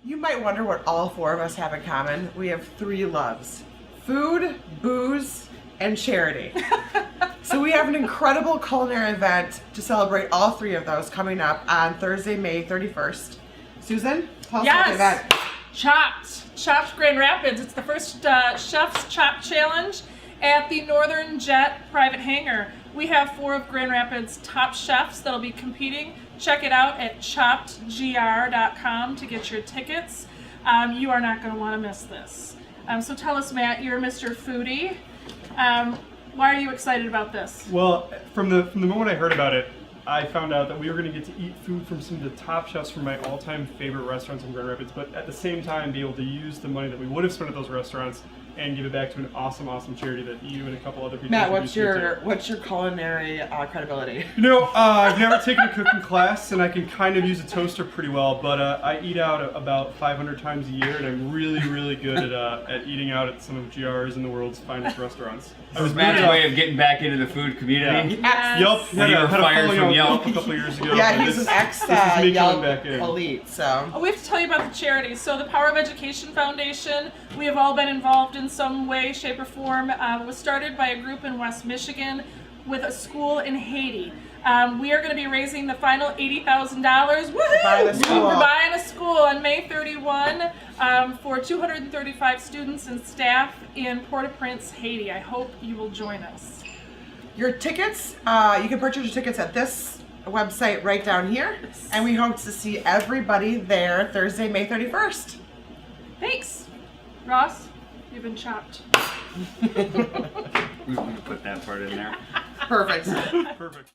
You might wonder what all four of us have in common. We have three loves: food, booze, and charity. So we have an incredible culinary event to celebrate all three of those coming up on Thursday, May 31st. Susan, tell us about the event. Chopped Grand Rapids. It's the first Chef's Chop Challenge at the Northern Jet private hangar. We have 4 of Grand Rapids' top chefs that'll be competing. Check it out at choppedgr.com to get your tickets. You are not going to want to miss this. So tell us, Matt, you're Mr. Foodie. Why are you excited about this? Well, from the moment I heard about it, I found out that we were going to get to eat food from some of the top chefs from my all-time favorite restaurants in Grand Rapids, but at the same time be able to use the money that we would have spent at those restaurants and give it back to an awesome charity that you and a couple other people. Matt, what's your culinary credibility? You know, I've never taken a cooking class, and I can kind of use a toaster pretty well, but I eat out about 500 times a year, and I'm really good at eating out at some of GR's and the world's finest restaurants. That was Matt's way of getting back into the food community. Yeah. Yelp, When you were fired from Yelp a couple years ago. Yeah, he's an ex-Yelp elite, so. We have to tell you about the charities. So the Power of Education Foundation, we have all been involved in some way, shape, or form. It was started by a group in West Michigan with a school in Haiti. We are going to be raising the final $80,000. Woohoo! We're buying a school on May 31 for 235 students and staff in Port-au-Prince, Haiti. I hope you will join us. Your tickets, you can purchase your tickets at this website right down here, and we hope to see everybody there Thursday, May 31st. Thanks. Ross, you've been chopped. We can put that part in there. Perfect. Perfect.